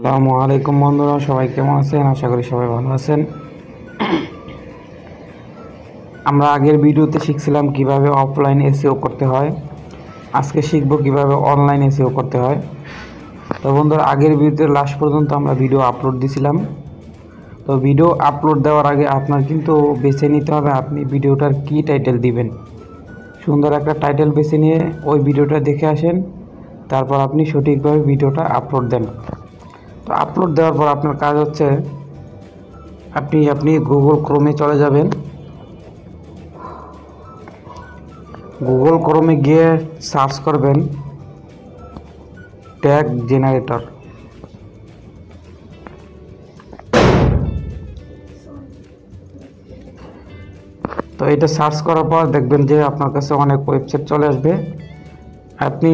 আসসালামু আলাইকুম বন্ধুরা, সবাই কেমন আছেন? আশা করি সবাই ভালো আছেন। আমরা আগের ভিডিওতে শিখছিলাম কিভাবে অফলাইন এসইও করতে হয়। আজকে শিখব কিভাবে অনলাইন এসইও করতে হয়। তো বন্ধুরা, আগের ভিডিওতে লাস্ট পর্যন্ত আমরা ভিডিও আপলোড দিয়েছিলাম। তো ভিডিও আপলোড দেওয়ার আগে আপনার কিন্তু বেছে নিতে হবে আপনি ভিডিওটার কি টাইটেল দিবেন। সুন্দর একটা টাইটেল বেছে নিয়ে ওই ভিডিওটা দেখে আসেন, তারপর আপনি সঠিকভাবে ভিডিওটা আপলোড দেন। তো আপলোড দেওয়ার পর আপনার কাজ হচ্ছে আপনি গুগল ক্রোমে চলে যাবেন। গুগল ক্রোমে গিয়ে সার্চ করবেন ট্যাগ জেনারেটর। তো এটা সার্চ করার পর দেখবেন যে আপনার কাছে অনেক ওয়েবসাইট চলে আসবে। আপনি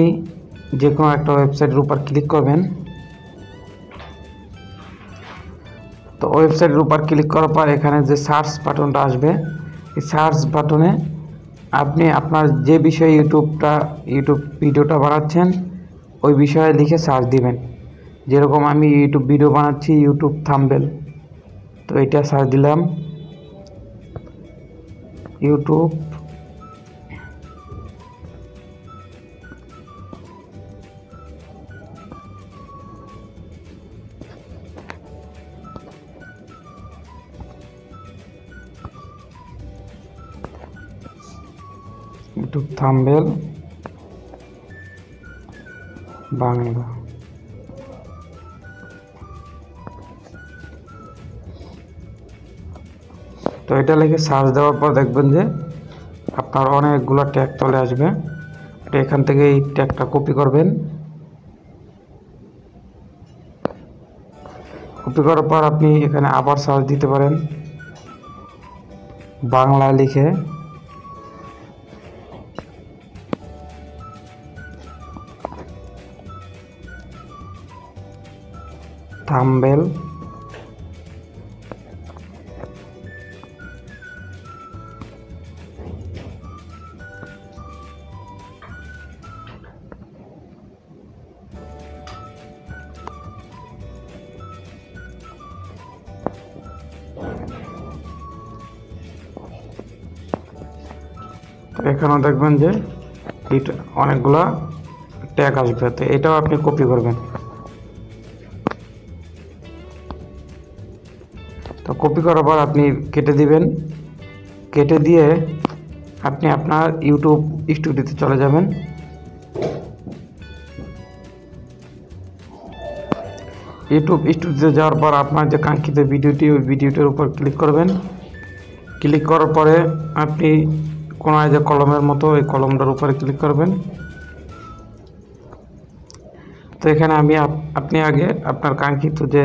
যে কোনো একটা ওয়েবসাইটের উপর ক্লিক করবেন। তো ওয়েবসাইটের উপর ক্লিক করার পর এখানে যে সার্চ বাটনটা আসবে, এই সার্চ বাটনে আপনি আপনার যে বিষয়ে ইউটিউব ভিডিওটা বানাচ্ছেন ওই বিষয়ে লিখে সার্চ দিবেন। যেরকম আমি ইউটিউব ভিডিও বানাচ্ছি, ইউটিউব থাম্বনেল। তো এটা সার্চ দিলাম ইউটিউব থাম্বনেল বাংলা। তো এটা লিখে সার্চ দেওয়ার পর দেখবেন যে আপনার অনেকগুলো ট্যাগ চলে আসবে। এখান থেকে এই ট্যাগটা কপি করবেন। কপি করার পর আপনি এখানে আবার সার্চ দিতে পারেন বাংলা লিখে। থাম্বনেল তো এখানেও দেখবেন যে এটা অনেকগুলা ট্যাগ আসবে। তো এটাও আপনি কপি করবেন। তো কপি করার পর আপনি কেটে দিবেন। কেটে দিয়ে আপনি আপনার ইউটিউব স্টুডিওতে চলে যাবেন। ইউটিউব স্টুডিওতে যাওয়ার পর আপনার যে কাঙ্ক্ষিত ভিডিওটি, ওই ভিডিওটির উপর ক্লিক করবেন। ক্লিক করার পরে আপনি কোনায় যে কলমের মতো ওই কলমটার উপরে ক্লিক করবেন। তো এখানে আপনি আগে আপনার কাঙ্ক্ষিত যে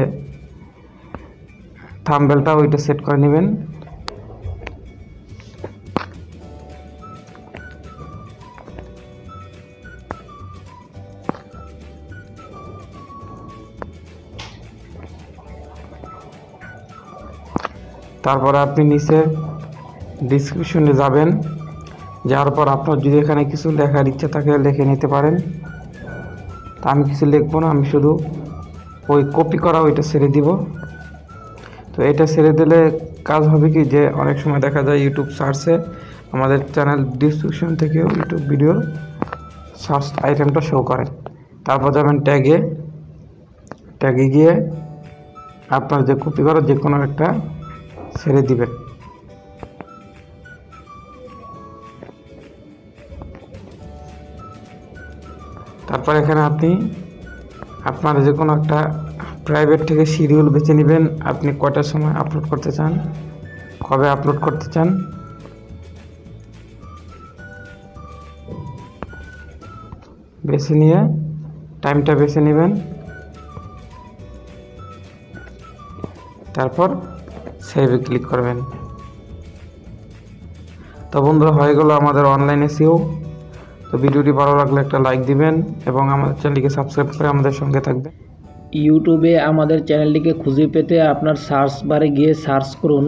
থাম্বনেলটা ওইটা সেট করে নেবেন। তারপরে আপনি নিচে ডিসক্রিপশনে যাবেন। যাওয়ার পর আপনার যদি এখানে কিছু লেখার ইচ্ছা থাকে লিখে নিতে পারেন। তা আমি কিছু লিখবো না, আমি শুধু ওই কপি করা ওইটা ছেড়ে দিব। তো এটা ছেড়ে দিলে কাজ হবে কি, যে অনেক সময় দেখা যায় ইউটিউব সার্চে আমাদের চ্যানেল ডিসক্রিপশন থেকে ইউটিউব ভিডিওর সার্চ আইটেমটা শো করে। তারপর যাবেন ট্যাগে গিয়ে আপনার যে কপি করা যে কোনো একটা ছেড়ে দিবেন। তারপর এখানে আপনি আপনার যে কোনো একটা প্রাইভেট থেকে শিডিউল বেছে নেবেন। আপনি কয়টার সময় আপলোড করতে চান, কবে আপলোড করতে চান। বেছে নিয়ে টাইমটা বেছে নেবেন। তারপর সেভে ক্লিক করবেন। তো বন্ধুরা, হয়ে গেল আমাদের অনলাইন এসইও। তো ভিডিওটি ভালো লাগলে একটা লাইক দিবেন এবং আমাদের চ্যানেলটিকে সাবস্ক্রাইব করে আমাদের সঙ্গে থাকবেন। ইউটিউবে আমাদের চ্যানেলটিকে খুঁজে পেতে আপনার সার্চ বারে গিয়ে সার্চ করুন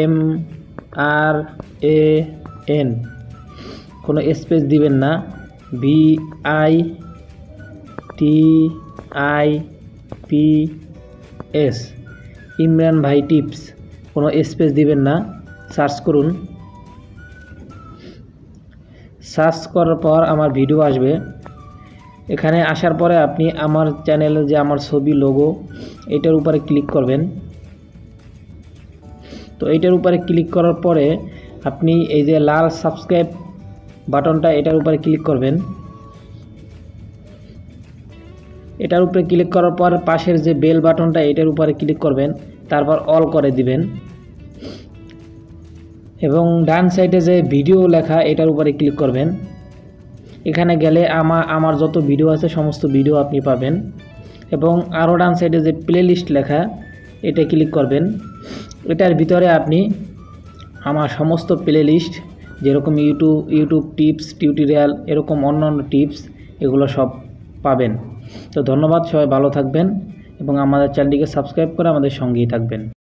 EMRAN, কোনো স্পেস দিবেন না, VITIPS EMRANvitips, ইমরান ভাই টিপস, কোনো স্পেস দিবেন না, সার্চ করুন। সার্চ করার পর আমার ভিডিও আসবে। এখানে আসার পরে আপনি আমার চ্যানেলে যে আমার ছবি লোগো এটার উপরে ক্লিক করবেন। তো এইটার উপরে ক্লিক করার পরে আপনি এই যে লাল সাবস্ক্রাইব বাটনটা এটার উপরে ক্লিক করবেন। এটার উপরে ক্লিক করার পর পাশের যে বেল বাটনটা এটার উপরে ক্লিক করবেন, তারপর অল করে দিবেন এবং ডান সাইডে যে ভিডিও লেখা এটার উপরে ক্লিক করবেন। এখানে গেলে আমার যত ভিডিও আছে সমস্ত ভিডিও আপনি পাবেন এবং আরও ডান সাইডে যে প্লেলিস্ট লেখা এটা ক্লিক করবেন। এটার ভিতরে আপনি আমার সমস্ত প্লেলিস্ট যেরকম ইউটিউব টিপস, টিউটোরিয়াল, এরকম অন্যান্য টিপস এগুলো সব পাবেন। তো ধন্যবাদ, সবাই ভালো থাকবেন এবং আমাদের চ্যানেলটিকে সাবস্ক্রাইব করে আমাদের সঙ্গেই থাকবেন।